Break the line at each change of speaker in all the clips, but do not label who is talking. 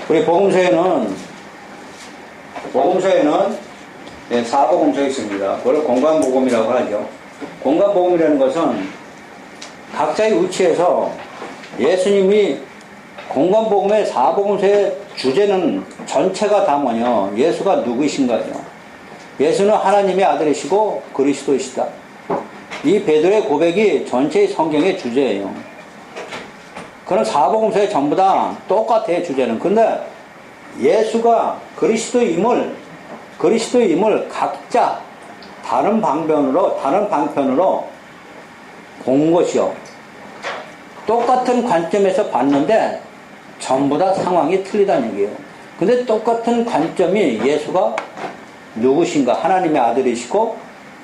우리 복음서에는 사복음서 있습니다. 그걸 공간복음이라고 하죠. 공간복음이라는 것은 각자의 위치에서 예수님이 공간복음의 사복음서의 주제는 전체가 다 뭐냐? 예수가 누구이신가요? 예수는 하나님의 아들이시고 그리스도이시다. 이 베드로의 고백이 전체의 성경의 주제예요. 그런 사복음서에 전부 다 똑같아요, 주제는. 근데 예수가 그리스도임을 각자 다른 방편으로 본 것이요. 똑같은 관점에서 봤는데 전부 다 상황이 틀리다는 얘기예요. 근데 똑같은 관점이 예수가 누구신가, 하나님의 아들이시고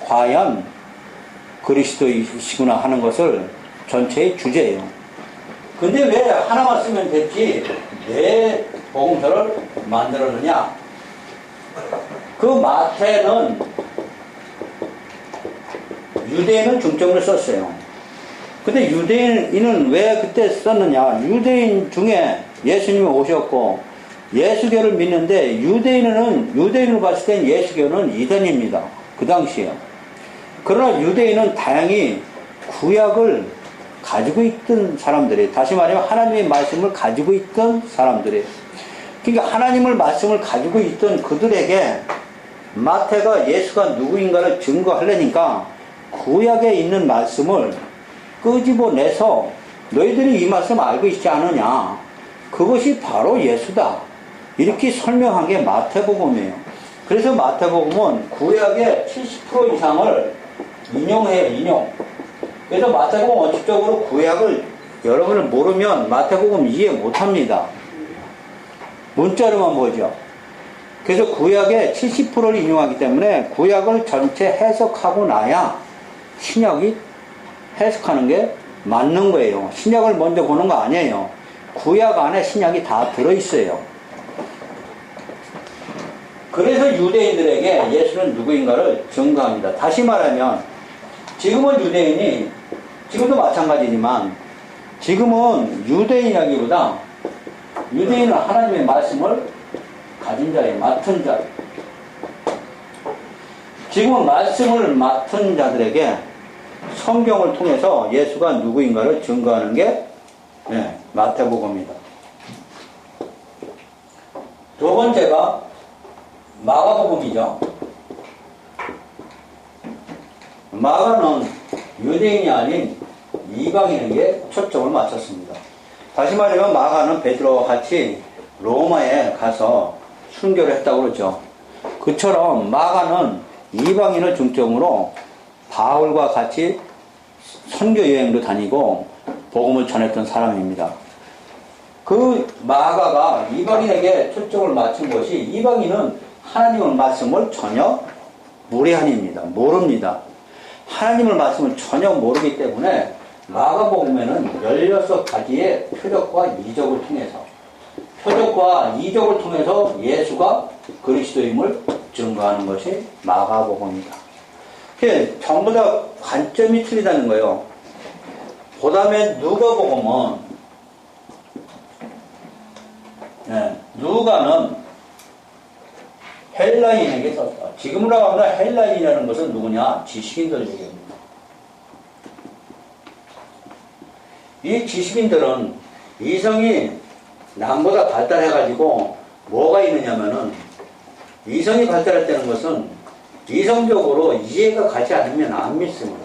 과연 그리스도이시구나 하는 것을 전체의 주제예요. 근데 왜 하나만 쓰면 됐지 네 복음서를 만들었느냐? 그 마태는 유대인을 중점으로 썼어요. 근데 유대인은 왜 그때 썼느냐? 유대인 중에 예수님이 오셨고 예수교를 믿는데 유대인을 봤을 땐 예수교는 이단입니다. 그 당시에요. 그러나 유대인은 다행히 구약을 가지고 있던 사람들이, 다시 말하면 하나님의 말씀을 가지고 있던 사람들이, 그러니까 하나님의 말씀을 가지고 있던 그들에게 마태가 예수가 누구인가를 증거하려니까 구약에 있는 말씀을 끄집어내서 너희들이 이 말씀 알고 있지 않느냐, 그것이 바로 예수다, 이렇게 설명한 게 마태복음이에요. 그래서 마태복음은 구약의 70% 이상을 인용해요, 인용. 그래서 마태복음 원칙적으로 구약을 여러분을 모르면 마태복음 이해 못합니다. 문자로만 보죠. 그래서 구약의 70%를 인용하기 때문에 구약을 전체 해석하고 나야 신약이 해석하는 게 맞는 거예요. 신약을 먼저 보는 거 아니에요. 구약 안에 신약이 다 들어있어요. 그래서 유대인들에게 예수는 누구인가를 증거합니다. 다시 말하면 지금은 유대인이, 지금도 마찬가지지만 지금은 유대인이라기보다 유대인은 하나님의 말씀을 가진 자예요. 맡은 자. 지금은 말씀을 맡은 자들에게 성경을 통해서 예수가 누구인가를 증거하는 게 마태복음입니다. 두 번째가 마가복음이죠. 마가는 유대인이 아닌 이방인에게 초점을 맞췄습니다. 다시 말하면 마가는 베드로와 같이 로마에 가서 순교를 했다고 그러죠. 그처럼 마가는 이방인을 중점으로 바울과 같이 선교 여행도 다니고 복음을 전했던 사람입니다. 그 마가가 이방인에게 초점을 맞춘 것이, 이방인은 하나님의 말씀을 전혀 무례한입니다. 모릅니다. 하나님의 말씀을 전혀 모르기 때문에 마가복음에는 16가지의 표적과 이적을 통해서 예수가 그리스도임을 증거하는 것이 마가복음입니다. 전부 다 관점이 틀리다는 거예요. 그 다음에 누가복음은, 누가는 헬라인에게 썼다. 지금으로 하면 헬라인이라는 것은 누구냐? 지식인들 얘기입니다. 이 지식인들은 이성이 남보다 발달해가지고 뭐가 있느냐면은, 이성이 발달했다는 것은 이성적으로 이해가 가지 않으면 안 믿습니다.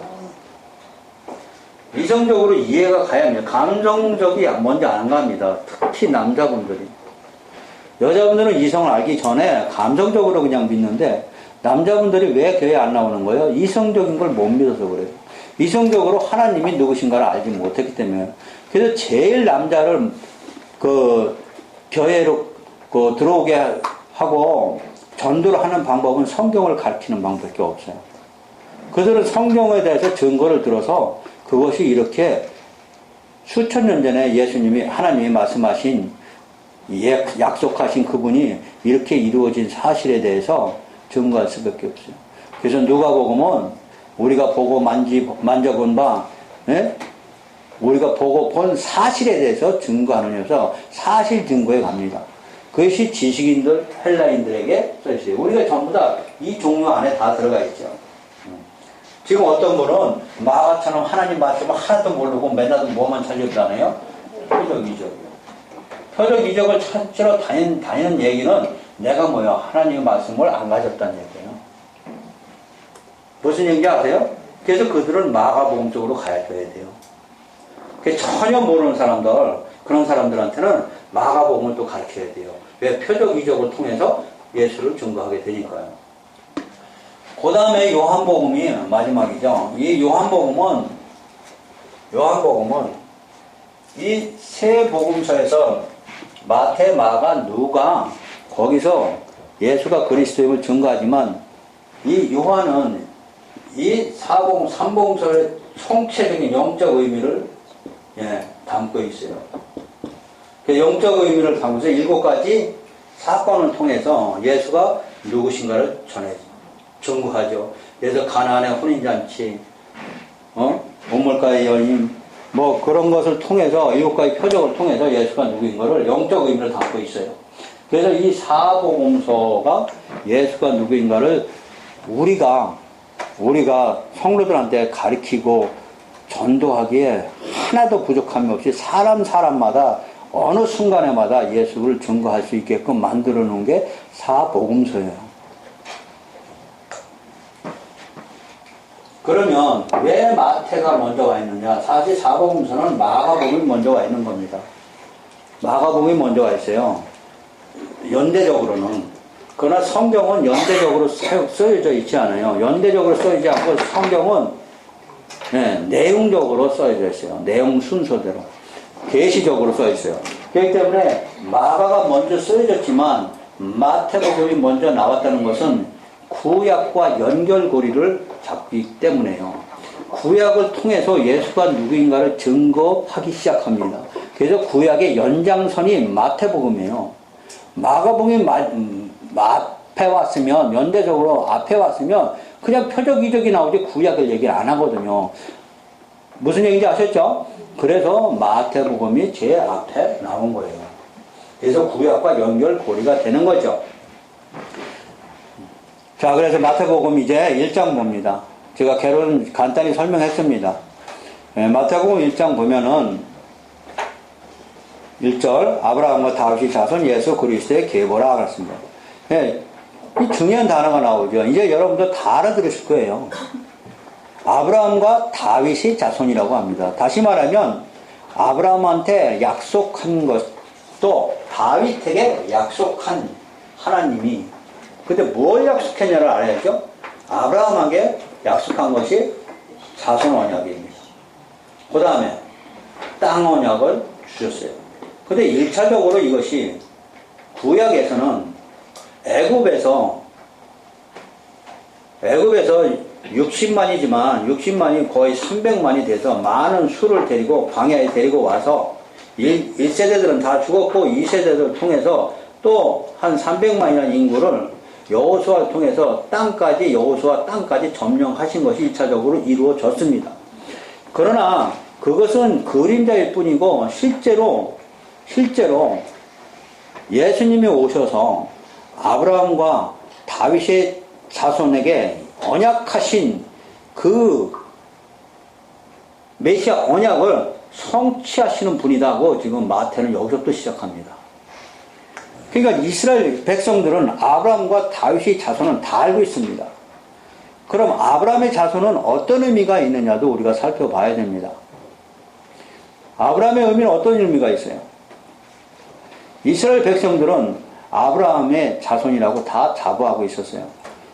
이성적으로 이해가 가야 합니다. 감성적이 먼저 안 갑니다. 특히 남자분들이. 여자분들은 이성을 알기 전에 감성적으로 그냥 믿는데, 남자분들이 왜 교회에 안 나오는 거예요? 이성적인 걸 못 믿어서 그래요. 이성적으로 하나님이 누구신가를 알지 못했기 때문에. 그래서 제일 남자를 교회로 들어오게 하고 전도를 하는 방법은 성경을 가르치는 방법밖에 없어요. 그들은 성경에 대해서 증거를 들어서 그것이 이렇게 수천 년 전에 예수님이, 하나님이 말씀하신, 약속하신 그분이 이렇게 이루어진 사실에 대해서 증거할 수밖에 없어요. 그래서 누가복음은 우리가 보고 만져본 바, 우리가 보고 본 사실에 대해서 증거하느냐서 사실 증거에 갑니다. 그것이 지식인들, 헬라인들에게 써있어요. 우리가 전부 다 이 종류 안에 다 들어가 있죠. 지금 어떤 분은 마가처럼 하나님 말씀을 하나도 모르고 맨날 뭐만 찾으잖아요. 표적 이적이요. 표적 이적을 찾으러 다니는 얘기는 내가 뭐야? 하나님의 말씀을 안 가졌다는 얘기예요. 무슨 얘기인지 아세요? 그래서 그들은 마가복음 쪽으로 가야 돼요. 전혀 모르는 사람들, 그런 사람들한테는 마가복음을 또 가르쳐야 돼요. 왜? 표적 이적을 통해서 예수를 증거하게 되니까요. 그 다음에 요한복음이 마지막이죠. 이 요한복음은 이 세 복음서에서 마태, 마가, 누가 거기서 예수가 그리스도임을 증거하지만 이 요한은 이 사복음, 삼복음서의 총체적인 영적 의미를 담고 있어요. 그 영적 의미를 담고서 7가지 사건을 통해서 예수가 누구신가를 증거하죠. 그래서 가나안의 혼인잔치, 우물가의 여인, 뭐 그런 것을 통해서 7가지 표적을 통해서 예수가 누구인 것을 영적 의미를 담고 있어요. 그래서 이 사복음서가 예수가 누구인가를 우리가 성도들한테 가르치고 전도하기에 하나도 부족함이 없이 사람마다 어느 순간에마다 예수를 증거할 수 있게끔 만들어 놓은 게 사복음서예요. 그러면 왜 마태가 먼저 와 있느냐? 사실 사복음서는 마가복음이 먼저 와 있는 겁니다. 마가복음이 먼저 와 있어요. 연대적으로는. 그러나 성경은 연대적으로 써져 있지 않아요. 연대적으로 써있지 않고 성경은 내용적으로 써져 있어요. 내용 순서대로. 계시적으로 써 있어요. 그렇기 때문에 마가가 먼저 써졌지만 마태복음이 먼저 나왔다는 것은 구약과 연결고리를 잡기 때문에요. 구약을 통해서 예수가 누구인가를 증거하기 시작합니다. 그래서 구약의 연장선이 마태복음이에요. 마가복음이 앞에 왔으면, 연대적으로 앞에 왔으면 그냥 표적 이적이 나오지 구약을 얘기를 안 하거든요. 무슨 얘기인지 아셨죠? 그래서 마태복음이 제일 앞에 나온 거예요. 그래서 구약과 연결고리가 되는 거죠. 자, 그래서 마태복음 이제 1장 봅니다. 제가 개론 간단히 설명했습니다. 마태복음 1장 보면은 1절 아브라함과 다윗의 자손 예수 그리스도의 계보라 그랬습니다. 이 중요한 단어가 나오죠. 이제 여러분들 다 알아들으실 거예요. 아브라함과 다윗의 자손이라고 합니다. 다시 말하면 아브라함한테 약속한 것도 다윗에게 약속한 하나님이 근데 뭘 약속했냐를 알아야죠. 아브라함에게 약속한 것이 자손 언약입니다. 그 다음에 땅 언약을 주셨어요. 근데 1차적으로 이것이 구약에서는 애굽에서 60만이지만 60만이 거의 300만이 돼서 많은 수를 데리고 광야에 데리고 와서 1세대들은 다 죽었고 2세대들을 통해서 또 한 300만이라는 인구를 여호수아를 통해서 여호수아 땅까지 점령하신 것이 1차적으로 이루어졌습니다. 그러나 그것은 그림자일 뿐이고 실제로 예수님이 오셔서 아브라함과 다윗의 자손에게 언약하신 그 메시아 언약을 성취하시는 분이다고 지금 마태는 여기서부터 시작합니다. 그러니까 이스라엘 백성들은 아브라함과 다윗의 자손은 다 알고 있습니다. 그럼 아브라함의 자손은 어떤 의미가 있느냐도 우리가 살펴봐야 됩니다. 아브라함의 의미는 어떤 의미가 있어요? 이스라엘 백성들은 아브라함의 자손이라고 다 자부하고 있었어요.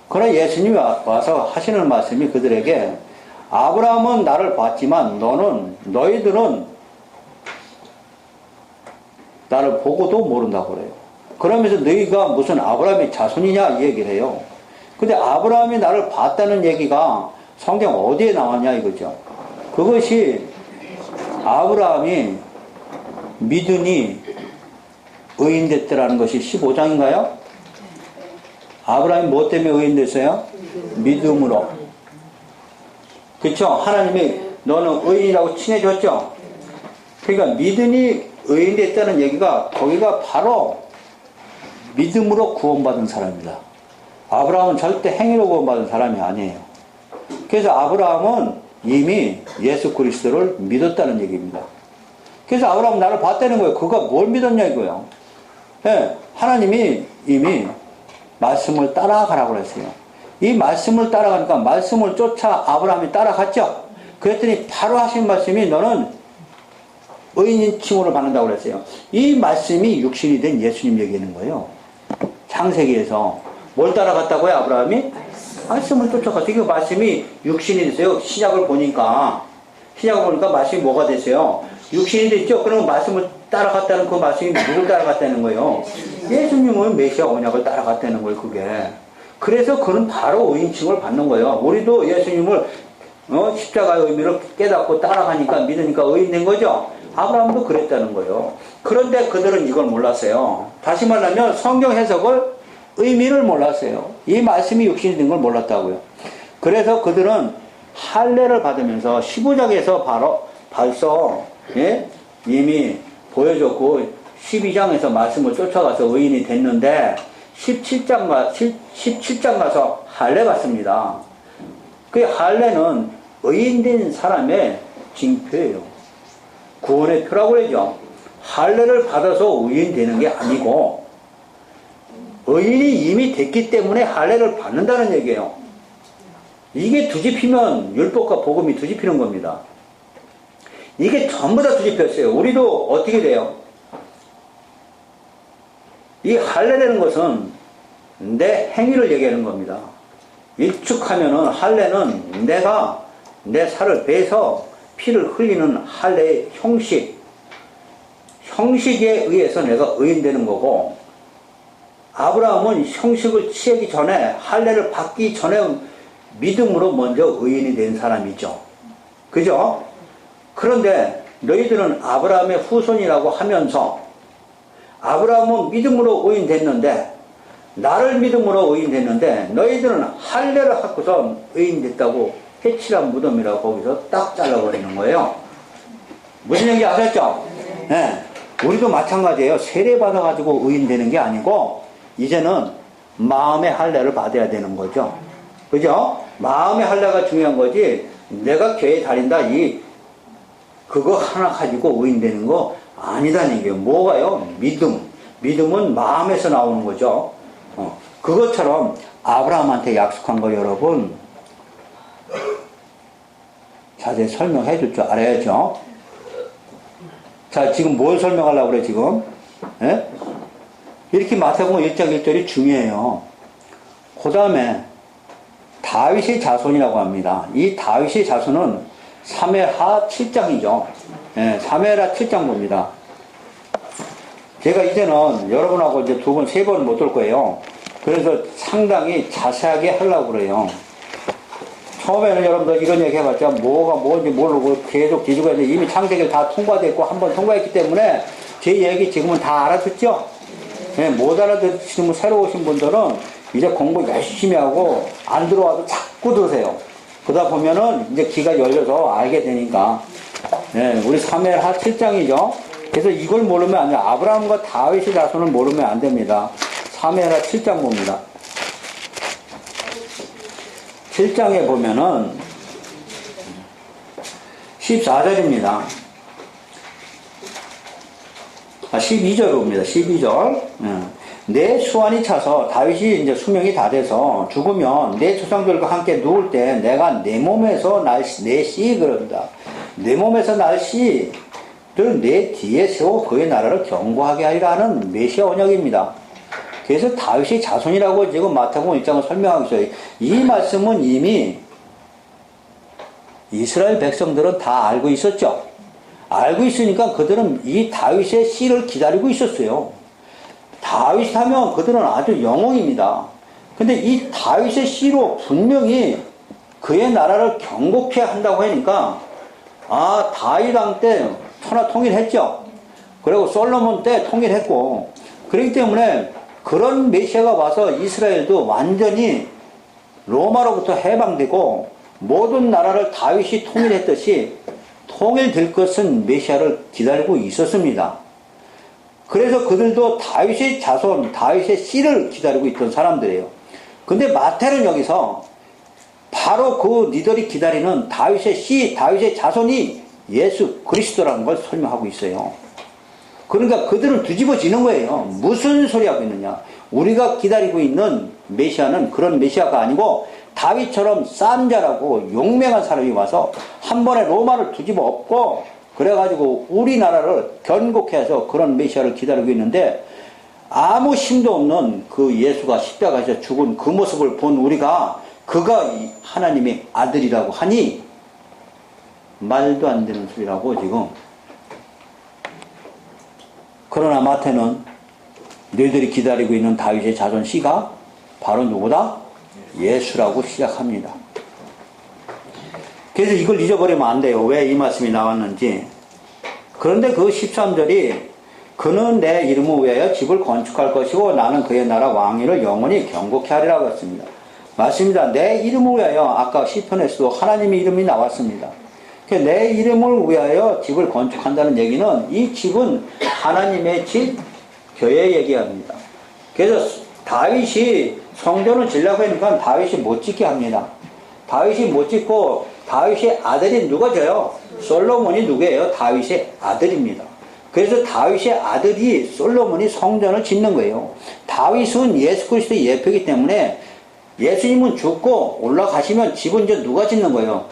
그러나 예수님이 와서 하시는 말씀이 그들에게 아브라함은 나를 봤지만 너희들은 나를 보고도 모른다고 그래요. 그러면서 너희가 무슨 아브라함의 자손이냐 이 얘기를 해요. 근데 아브라함이 나를 봤다는 얘기가 성경 어디에 나왔냐 이거죠. 그것이 아브라함이 믿으니 의인됐더라는 것이 15장인가요? 아브라함이 뭐 때문에 의인됐어요? 믿음으로. 그쵸? 하나님이 너는 의인이라고 칭해줬죠? 그러니까 믿음이 의인됐다는 얘기가 거기가 바로 믿음으로 구원받은 사람입니다. 아브라함은 절대 행위로 구원받은 사람이 아니에요. 그래서 아브라함은 이미 예수 그리스도를 믿었다는 얘기입니다. 그래서 아브라함은 나를 봤다는 거예요. 그가 뭘 믿었냐 이거예요. 네, 하나님이 이미 말씀을 따라가라고 그랬어요. 이 말씀을 따라가니까 말씀을 쫓아 아브라함이 따라갔죠. 그랬더니 바로 하신 말씀이 너는 의인인 칭호를 받는다고 그랬어요. 이 말씀이 육신이 된 예수님 얘기하는 거예요. 창세기에서 뭘 따라갔다고요? 아브라함이? 말씀을 쫓아갔어요. 그 말씀이 육신이 됐어요. 신약을 보니까 말씀이 뭐가 됐어요? 육신이 됐죠? 그러면 말씀을 따라갔다는 그 말씀이 누굴 따라갔다는 거예요? 예수님은 메시아 언약을 따라갔다는 거예요, 그게. 그래서 그는 바로 의인칭을 받는 거예요. 우리도 예수님을 십자가의 의미를 깨닫고 따라가니까 믿으니까 의인된 거죠? 아브라함도 그랬다는 거예요. 그런데 그들은 이걸 몰랐어요. 다시 말하면 성경 해석을 의미를 몰랐어요. 이 말씀이 육신이 된 걸 몰랐다고요. 그래서 그들은 할례를 받으면서 15장에서 벌써 이미 보여줬고 12장에서 말씀을 쫓아가서 의인이 됐는데 17장 가서 할례 받습니다. 그 할례는 의인된 사람의 징표예요. 구원의 표라고 그러죠. 할례를 받아서 의인 되는 게 아니고 의인이 이미 됐기 때문에 할례를 받는다는 얘기예요. 이게 뒤집히면 율법과 복음이 뒤집히는 겁니다. 이게 전부 다 뒤집혔어요. 우리도 어떻게 돼요? 이 할례라는 것은 내 행위를 얘기하는 겁니다. 일축하면은 할례는 내가 내 살을 베서 피를 흘리는 할례의 형식에 의해서 내가 의인되는 거고, 아브라함은 형식을 취하기 전에 할례를 받기 전에 믿음으로 먼저 의인이 된 사람이죠. 그죠? 그런데 너희들은 아브라함의 후손이라고 하면서 아브라함은 믿음으로 의인 됐는데, 나를 믿음으로 의인 됐는데 너희들은 할례를 하고서 의인 됐다고 해칠한 무덤이라고 거기서 딱 잘라버리는 거예요. 무슨 얘기 아셨죠? 네. 우리도 마찬가지예요. 세례 받아가지고 의인 되는 게 아니고 이제는 마음의 할례를 받아야 되는 거죠. 그죠? 마음의 할례가 중요한 거지 내가 교회 다닌다 그거 하나 가지고 의인 되는 거 아니다는 얘기예요. 뭐가요? 믿음은 마음에서 나오는 거죠. 그것처럼 아브라함한테 약속한 거 여러분 자세히 설명해 줄 줄 알아야죠. 자, 지금 뭘 설명하려고 그래 지금? 예? 이렇게 마태복음 1장 1절이 중요해요. 그 다음에 다윗의 자손이라고 합니다. 이 다윗의 자손은 사무엘하 7장이죠. 예, 사무엘하 7장 봅니다. 제가 이제는 여러분하고 이제 2번, 3번 못 올 거예요. 그래서 상당히 자세하게 하려고 그래요. 처음에는 여러분들 이런 얘기 해봤자 뭐가 뭔지 모르고 계속 뒤지고 했는데 이미 창세기를 다 통과됐고 한번 통과했기 때문에 제 얘기 지금은 다 알아듣죠? 네, 못 알아듣시는 새로 오신 분들은 이제 공부 열심히 하고 안 들어와도 자꾸 들으세요. 그러다 보면은 이제 귀가 열려서 알게 되니까. 네, 우리 사무엘하 7장이죠. 그래서 이걸 모르면 안 돼요. 아브라함과 다윗의 자손을 모르면 안 됩니다. 사무엘하 7장 봅니다. 7장에 보면은 14절입니다. 12절 봅니다. 12절. 내 수완이 차서 다윗이 이제 수명이 다 돼서 죽으면 내 조상들과 함께 누울 때 내가 내 몸에서 내 씨 그럽니다. 내 몸에서 날 씨를 내 뒤에 세워 그의 나라를 경고하게 하리라 하는 메시아 언약입니다. 그래서 다윗의 자손이라고 지금 마태복음 1장을 설명하고 있어요. 이 말씀은 이미 이스라엘 백성들은 다 알고 있었죠. 알고 있으니까 그들은 이 다윗의 씨를 기다리고 있었어요. 다윗 하면 그들은 아주 영웅입니다. 근데 이 다윗의 씨로 분명히 그의 나라를 경고케 한다고 하니까 다윗 왕 때 천하 통일했죠. 그리고 솔로몬 때 통일했고 그렇기 때문에 그런 메시아가 와서 이스라엘도 완전히 로마로부터 해방되고 모든 나라를 다윗이 통일했듯이 통일될 것은 메시아를 기다리고 있었습니다. 그래서 그들도 다윗의 자손, 다윗의 씨를 기다리고 있던 사람들이에요. 근데 마태는 여기서 바로 그 니들이 기다리는 다윗의 씨, 다윗의 자손이 예수 그리스도라는 걸 설명하고 있어요. 그러니까 그들은 뒤집어지는 거예요. 무슨 소리 하고 있느냐. 우리가 기다리고 있는 메시아는 그런 메시아가 아니고 다윗처럼 쌈자라고 용맹한 사람이 와서 한 번에 로마를 뒤집어 엎고 그래가지고 우리나라를 견고해서 그런 메시아를 기다리고 있는데 아무 힘도 없는 그 예수가 십자가에서 죽은 그 모습을 본 우리가 그가 하나님의 아들이라고 하니 말도 안 되는 소리라고 지금. 그러나 마태는 너희들이 기다리고 있는 다윗의 자손 씨가 바로 누구다? 예수라고 시작합니다. 그래서 이걸 잊어버리면 안 돼요. 왜 이 말씀이 나왔는지. 그런데 그 13절이 그는 내 이름을 위하여 집을 건축할 것이고 나는 그의 나라 왕위를 영원히 경고케 하리라고 했습니다. 맞습니다. 내 이름을 위하여 아까 시편에서도 하나님의 이름이 나왔습니다. 내 이름을 위하여 집을 건축한다는 얘기는 이 집은 하나님의 집, 교회 얘기합니다. 그래서 다윗이 성전을 지으려고 하니까 다윗이 못 짓게 합니다. 다윗이 못 짓고 다윗의 아들이 누가 져요? 솔로몬이 누구예요? 다윗의 아들입니다. 그래서 다윗의 아들이 솔로몬이 성전을 짓는 거예요. 다윗은 예수 그리스도의 예표이기 때문에 예수님은 죽고 올라가시면 집은 이제 누가 짓는 거예요?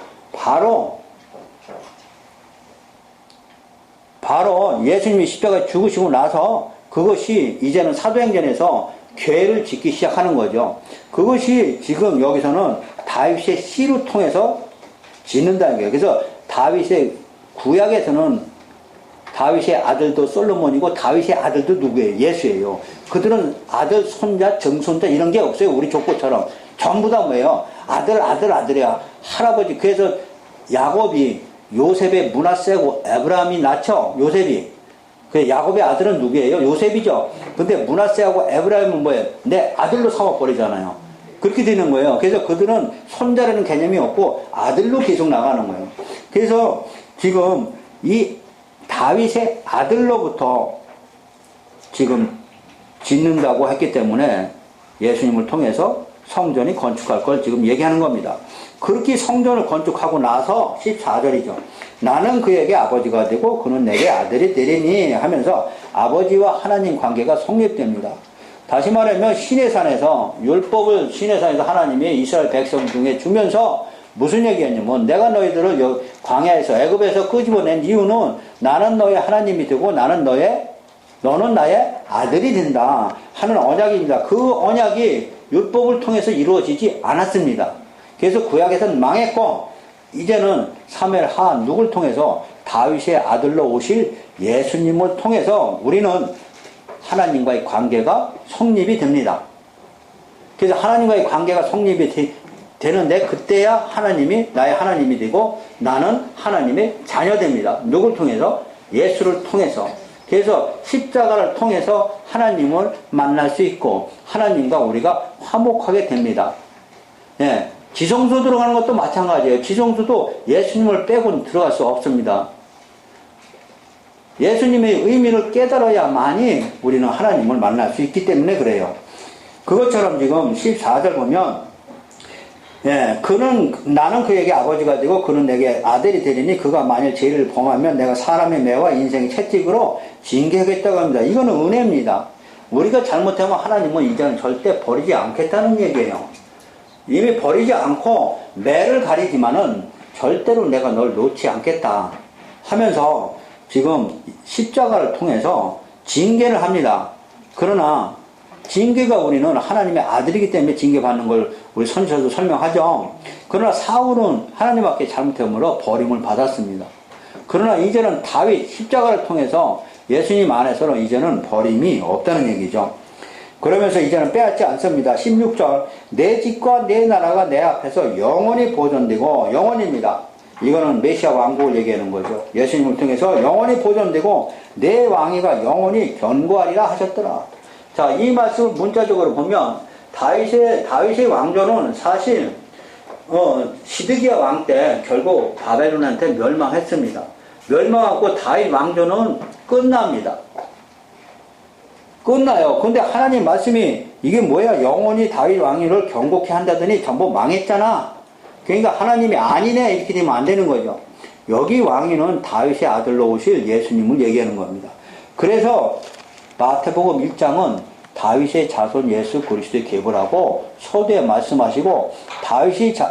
바로 예수님이 십자가에 죽으시고 나서 그것이 이제는 사도행전에서 교회를 짓기 시작하는 거죠. 그것이 지금 여기서는 다윗의 씨를 통해서 짓는다는 거예요. 그래서 다윗의 구약에서는 다윗의 아들도 솔로몬이고 다윗의 아들도 누구예요? 예수예요. 그들은 아들, 손자, 정손자 이런 게 없어요. 우리 족보처럼. 전부 다 뭐예요? 아들이야. 할아버지. 그래서 야곱이 요셉의 므낫세고 에브라임이 낳죠. 요셉이. 그 야곱의 아들은 누구예요? 요셉이죠. 근데 므낫세하고 에브라임은 뭐예요? 내 아들로 삼아버리잖아요. 그렇게 되는 거예요. 그래서 그들은 손자라는 개념이 없고 아들로 계속 나가는 거예요. 그래서 지금 이 다윗의 아들로부터 지금 짓는다고 했기 때문에 예수님을 통해서 성전이 건축할 걸 지금 얘기하는 겁니다. 그렇게 성전을 건축하고 나서 14절이죠. 나는 그에게 아버지가 되고 그는 내게 아들이 되리니 하면서 아버지와 하나님 관계가 성립됩니다. 다시 말하면 시내산에서 율법을 시내산에서 하나님이 이스라엘 백성 중에 주면서 무슨 얘기였냐면 내가 너희들을 광야에서 애굽에서 끄집어낸 이유는 나는 너의 하나님이 되고 너는 나의 아들이 된다 하는 언약입니다. 그 언약이 율법을 통해서 이루어지지 않았습니다. 그래서 구약에서는 망했고 이제는 사무엘 하 누굴 통해서 다윗의 아들로 오실 예수님을 통해서 우리는 하나님과의 관계가 성립이 됩니다. 그래서 하나님과의 관계가 성립이 되는데 그때야 하나님이 나의 하나님이 되고 나는 하나님의 자녀됩니다. 누굴 통해서? 예수를 통해서. 그래서 십자가를 통해서 하나님을 만날 수 있고 하나님과 우리가 화목하게 됩니다. 예, 지성소 들어가는 것도 마찬가지예요. 지성소도 예수님을 빼고는 들어갈 수 없습니다. 예수님의 의미를 깨달아야만이 우리는 하나님을 만날 수 있기 때문에 그래요. 그것처럼 지금 14절 보면 나는 그에게 아버지가 되고 그는 내게 아들이 되리니 그가 만일 죄를 범하면 내가 사람의 매와 인생의 채찍으로 징계하겠다고 합니다. 이거는 은혜입니다. 우리가 잘못하면 하나님은 이제는 절대 버리지 않겠다는 얘기예요. 이미 버리지 않고 매를 가리지만은 절대로 내가 널 놓지 않겠다 하면서 지금 십자가를 통해서 징계를 합니다. 그러나 징계가 우리는 하나님의 아들이기 때문에 징계받는 걸 우리 선지서도 설명하죠. 그러나 사울은 하나님 앞에 잘못함으로 버림을 받았습니다. 그러나 이제는 다윗 십자가를 통해서 예수님 안에서는 이제는 버림이 없다는 얘기죠. 그러면서 이제는 빼앗지 않습니다. 16절 내 집과 내 나라가 내 앞에서 영원히 보존되고 영원입니다. 이거는 메시아 왕국을 얘기하는 거죠. 예수님을 통해서 영원히 보존되고 내 왕위가 영원히 견고하리라 하셨더라. 자, 이 말씀을 문자적으로 보면 다윗의 왕조는 사실 시드기야 왕 때 결국 바벨론한테 멸망했습니다. 멸망하고 다윗 왕조는 끝납니다. 끝나요. 근데 하나님 말씀이 이게 뭐야? 영원히 다윗 왕위를 경고케 한다더니 전부 망했잖아. 그러니까 하나님이 아니네 이렇게 되면 안 되는 거죠. 여기 왕위는 다윗의 아들로 오실 예수님을 얘기하는 겁니다. 그래서 마태복음 1장은 다윗의 자손 예수 그리스도의 계보라고 서두에 말씀하시고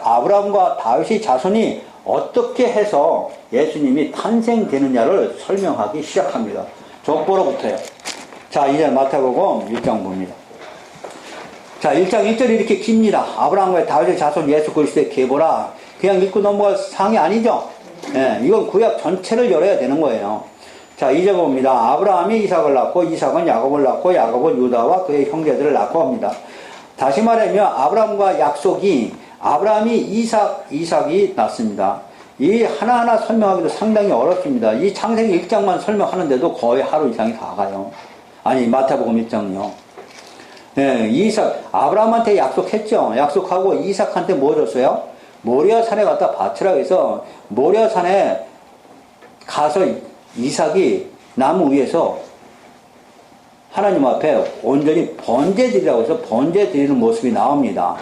아브라함과 다윗의 자손이 어떻게 해서 예수님이 탄생되느냐를 설명하기 시작합니다. 족보로부터요. 자, 이제 마태복음 1장 봅니다. 자, 1장 1절이 이렇게 깁니다. 아브라함과 다윗의 자손 예수 그리스도의 계보라. 그냥 읽고 넘어갈 사항이 아니죠. 예, 이건 구약 전체를 열어야 되는 거예요. 자, 이제 봅니다. 아브라함이 이삭을 낳고 이삭은 야곱을 낳고 야곱은 유다와 그의 형제들을 낳고 합니다. 다시 말하면 아브라함과 약속이 아브라함이 이삭이 낳습니다. 이 하나하나 설명하기도 상당히 어렵습니다. 이 창세기 1장만 설명하는데도 거의 하루 이상이 다 가요. 아니, 마태복음 1장요. 네, 아브라함한테 약속했죠. 약속하고 이삭한테 뭐 줬어요? 모리아산에 갖다 바치라고 해서 모리아산에 가서 이삭이 나무 위에서 하나님 앞에 온전히 번제 드리라고 해서 번제 드리는 모습이 나옵니다.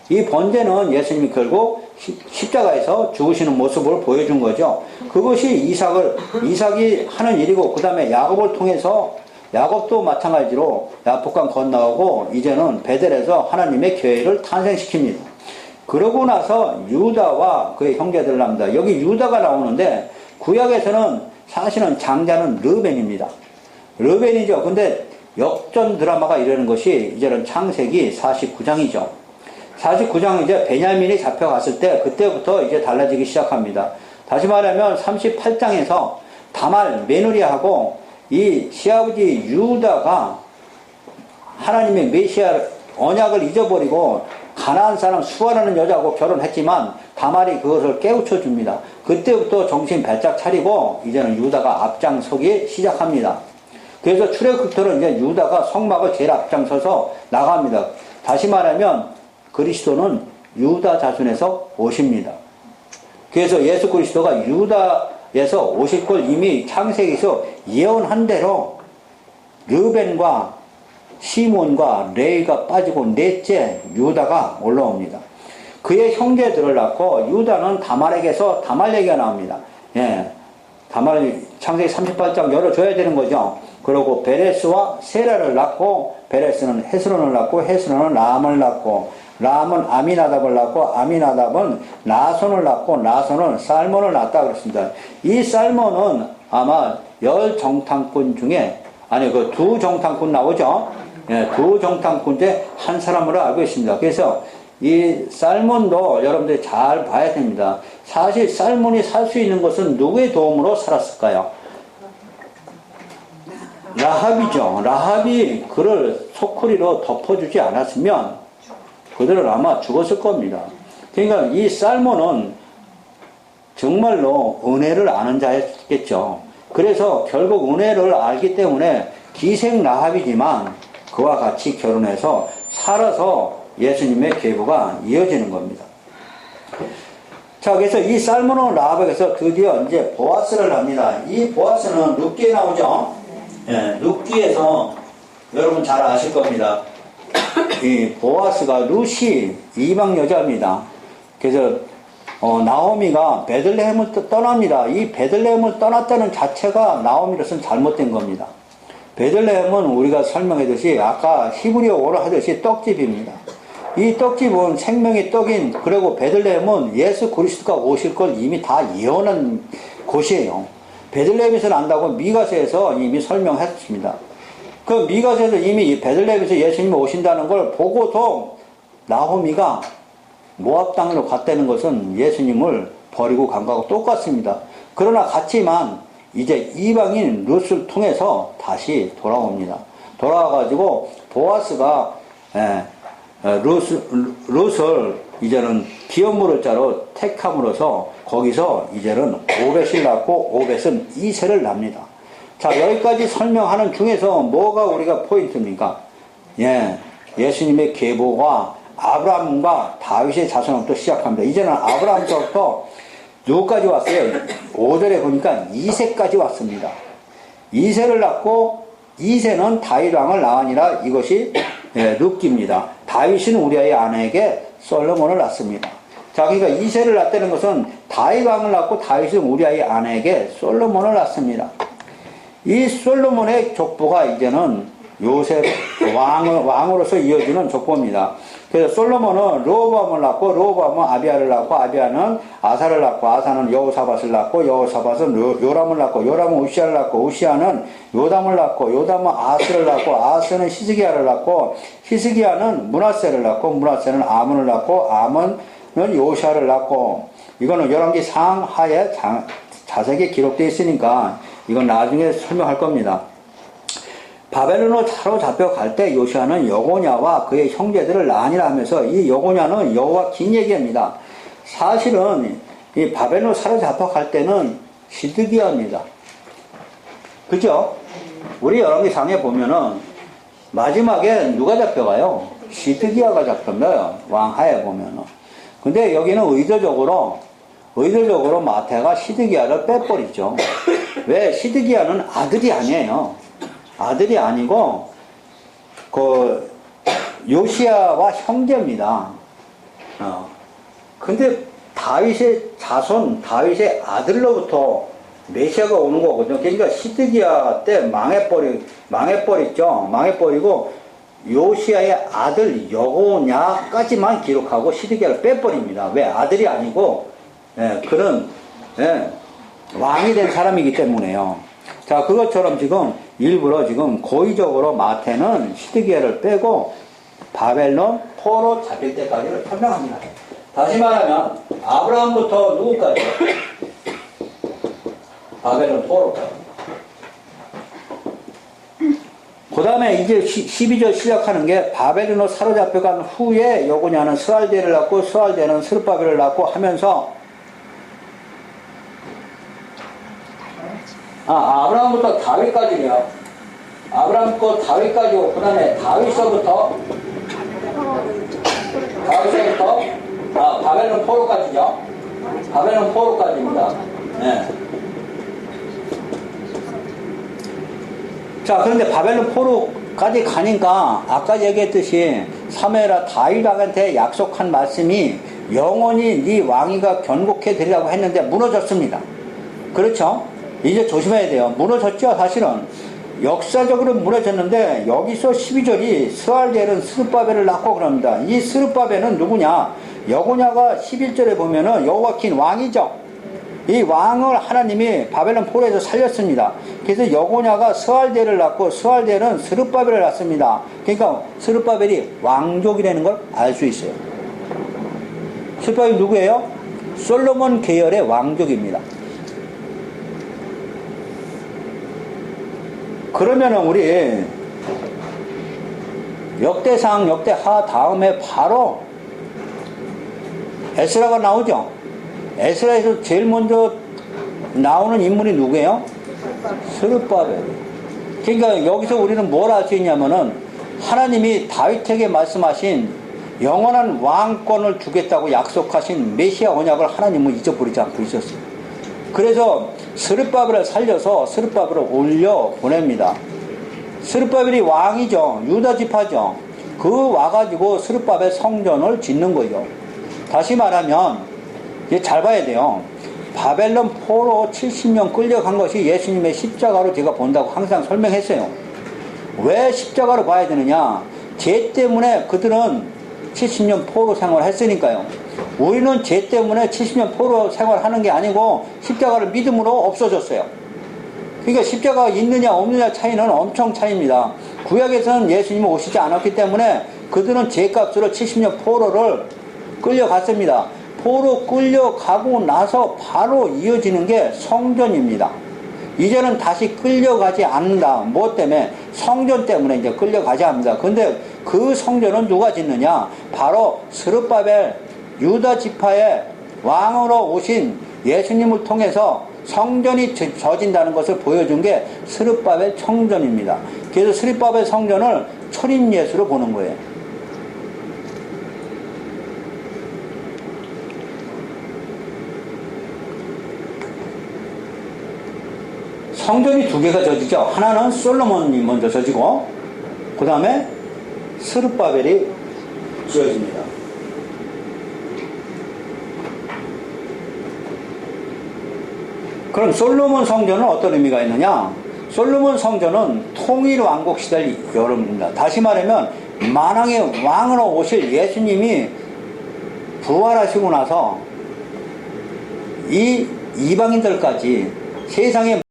이 번제는 예수님이 결국 십자가에서 죽으시는 모습을 보여준 거죠. 그것이 이삭이 하는 일이고, 그 다음에 야곱을 통해서 야곱도 마찬가지로 야복강 건너오고 이제는 베델에서 하나님의 교회를 탄생시킵니다. 그러고 나서 유다와 그의 형제들을 낳습니다. 여기 유다가 나오는데 구약에서는 사실은 장자는 르벤입니다. 르벤이죠. 근데 역전 드라마가 이러는 것이 이제는 창세기 49장이죠. 49장 이제 베냐민이 잡혀갔을 때 그때부터 이제 달라지기 시작합니다. 다시 말하면 38장에서 다말 메누리하고 이 시아버지 유다가 하나님의 메시아 언약을 잊어버리고 가나안 사람 수아라는 여자하고 결혼했지만 다말이 그것을 깨우쳐 줍니다. 그때부터 정신 바짝 차리고 이제는 유다가 앞장서기 시작합니다. 그래서 출애굽부터는 이제 유다가 성막을 제일 앞장서서 나갑니다. 다시 말하면 그리스도는 유다 자손에서 오십니다. 그래서 예수 그리스도가 유다에서 오실 걸 이미 창세기에서 예언한 대로 르벤과 시몬과 레위가 빠지고 넷째 유다가 올라옵니다. 그의 형제들을 낳고 유다는 다말에게서 다말 얘기가 나옵니다. 예, 다말 창세기 38장 열어줘야 되는 거죠. 그리고 베레스와 세라를 낳고 베레스는 헤스론을 낳고 헤스론은 람을 낳고 람은 아미나답을 낳고 아미나답은 나손을 낳고 나손은 살몬을 낳았다 그랬습니다. 이 살몬은 아마 10정탐꾼 중에 그 두 정탐꾼 나오죠. 예, 두 정탐꾼 중에 한 사람으로 알고 있습니다. 그래서 이 살몬도 여러분들이 잘 봐야 됩니다. 사실 살몬이 살 수 있는 것은 누구의 도움으로 살았을까요? 라합이죠. 라합이 그를 소쿠리로 덮어주지 않았으면 그들은 아마 죽었을 겁니다. 그러니까 이 살몬은 정말로 은혜를 아는 자였겠죠. 그래서 결국 은혜를 알기 때문에 기생 라합이지만 그와 같이 결혼해서 살아서 예수님의 계보가 이어지는 겁니다. 자, 그래서 이 살몬은 라합에게서 드디어 이제 보아스를 합니다. 이 보아스는 룻기에 나오죠. 예, 룻기에서 여러분 잘 아실 겁니다. 이 보아스가 룻이 이방 여자입니다. 그래서 나오미가 베들레헴을 떠납니다. 이 베들레헴을 떠났다는 자체가 나오미로서는 잘못된 겁니다. 베들레헴은 우리가 설명했듯이 아까 히브리어로 하듯이 떡집입니다. 이 떡집은 생명의 떡인, 그리고 베들레헴은 예수 그리스도가 오실 걸 이미 다 예언한 곳이에요. 베들레헴에서 난다고 미가서에서 이미 설명했습니다. 그 미가서에서 이미 베들레헴에서 예수님이 오신다는 걸 보고도 나호미가 모압 땅으로 갔다는 것은 예수님을 버리고 간 거하고 똑같습니다. 그러나 같지만 이제 이방인 룻을 통해서 다시 돌아옵니다. 돌아와가지고 보아스가 룻을 이제는 기업 물을 자로 택함으로써 거기서 이제는 오벳을 낳고 오벳은 이세를 납니다. 자, 여기까지 설명하는 중에서 뭐가 우리가 포인트입니까? 예, 예수님의 계보가 아브라함과 다윗의 자손부터 시작합니다. 이제는 아브라함부터 누구까지 왔어요? 5절에 보니까 2세까지 왔습니다. 2세를 낳고 2세는 다윗 왕을 낳으니라. 이것이 룻기입니다. 다윗은 우리아의 아내에게 솔로몬을 낳습니다. 자, 그러니까 2세를 낳다는 것은 다윗 왕을 낳고 다윗은 우리아의 아내에게 솔로몬을 낳습니다. 이 솔로몬의 족보가 이제는 요셉 왕으로서 이어지는 족보입니다. 그래서 솔로몬은 르호보암을 낳고 르호보암은 아비야를 낳고 아비야는 아사를 낳고 아사는 여호사밧을 낳고 여호사밧은 요람을 낳고 요람은 우시아를 낳고 우시아는 요담을 낳고 요담은 아스를 낳고 아스는 히스기야를 낳고 히스기야는 므낫세를 낳고 므낫세는 아몬을 낳고 아몬은 요시아를 낳고 이거는 열왕기 상하에 자세하게 기록되어 있으니까 이건 나중에 설명할 겁니다. 바벨론으로 사로잡혀 갈 때 요시아는 여고냐와 그의 형제들을 낳으니라 하면서 이 여고냐는 여호와긴 얘기입니다. 사실은 이 바벨론으로 사로잡혀 갈 때는 시드기야입니다. 그죠? 우리 열왕기상에 보면은 마지막에 누가 잡혀가요? 시드기야가 잡힙니다. 왕하에 보면은. 근데 여기는 의도적으로 마태가 시드기야를 빼버리죠. 왜? 시드기야는 아들이 아니에요. 아들이 아니고 그 요시야와 형제입니다. 근데 다윗의 자손, 다윗의 아들로부터 메시아가 오는 거거든요. 그러니까 시드기야 때 망해버렸죠. 망해버리고 요시야의 아들 여고냐까지만 기록하고 시드기야를 빼버립니다. 왜? 아들이 아니고 그런 왕이 된 사람이기 때문에요. 자, 그것처럼 지금 일부러 지금 고의적으로 마태는 시드기야를 빼고 바벨론 포로 잡힐 때까지를 설명합니다. 다시 말하면 아브라함부터 누구까지? 바벨론 포로까지. 그 다음에 이제 12절 시작하는 게 바벨론으로 사로잡혀간 후에 여고냐는 스알데를 낳고 스알데는 스룹바벨을 낳고 하면서 아브라함부터 다윗까지요. 아브라함부터 다윗까지 오고, 그 다음에 다윗서부터 바벨론 포로까지죠. 바벨론 포로까지입니다. 네. 자, 그런데 바벨론 포로까지 가니까 아까 얘기했듯이 사무엘아 다윗 왕한테 약속한 말씀이 영원히 네 왕위가 견고해 되리라고 했는데 무너졌습니다. 그렇죠? 이제 조심해야 돼요. 무너졌죠, 사실은. 역사적으로 무너졌는데, 여기서 12절이 스알델은 스룹바벨을 낳고 그럽니다. 이 스룹바벨은 누구냐? 여고냐가 11절에 보면은 여호와킨 왕이죠. 이 왕을 하나님이 바벨론 포로에서 살렸습니다. 그래서 여고냐가 스알델을 낳고 스알델은 스룹바벨을 낳습니다. 그러니까 스룹바벨이 왕족이라는 걸 알 수 있어요. 스룹바벨이 누구예요? 솔로몬 계열의 왕족입니다. 그러면은 우리 역대상, 역대하 다음에 바로 에스라가 나오죠. 에스라에서 제일 먼저 나오는 인물이 누구예요? 스룹바벨. 그러니까 여기서 우리는 뭘 알 수 있냐면은 하나님이 다윗에게 말씀하신 영원한 왕권을 주겠다고 약속하신 메시아 언약을 하나님은 잊어버리지 않고 있었어요. 그래서 스룹바벨을 살려서 스룹바벨을 올려 보냅니다. 스룹바벨이 왕이죠. 유다 지파죠. 그 와가지고 스룹바벨 성전을 짓는 거죠. 다시 말하면 이제 잘 봐야 돼요. 바벨론 포로 70년 끌려간 것이 예수님의 십자가로 제가 본다고 항상 설명했어요. 왜 십자가로 봐야 되느냐? 죄 때문에 그들은 70년 포로 생활을 했으니까요. 우리는 죄 때문에 70년 포로 생활하는 게 아니고 십자가를 믿음으로 없어졌어요. 그러니까 십자가가 있느냐 없느냐 차이는 엄청 차이입니다. 구약에서는 예수님이 오시지 않았기 때문에 그들은 죄값으로 70년 포로를 끌려갔습니다. 포로 끌려가고 나서 바로 이어지는 게 성전입니다. 이제는 다시 끌려가지 않는다. 뭐 때문에? 성전 때문에 이제 끌려가지 않는다. 근데 그 성전은 누가 짓느냐? 바로 스룹바벨 유다 지파의 왕으로 오신 예수님을 통해서 성전이 져진다는 것을 보여준 게 스룹바벨 성전입니다. 그래서 스룹바벨 성전을 초림 예수로 보는 거예요. 성전이 두 개가 져지죠. 하나는 솔로몬이 먼저 져지고 그 다음에 스룹바벨이 지어집니다. 그럼 솔로몬 성전은 어떤 의미가 있느냐? 솔로몬 성전은 통일 왕국 시대를 열어봅니다. 다시 말하면 만왕의 왕으로 오실 예수님이 부활하시고 나서 이 이방인들까지 세상의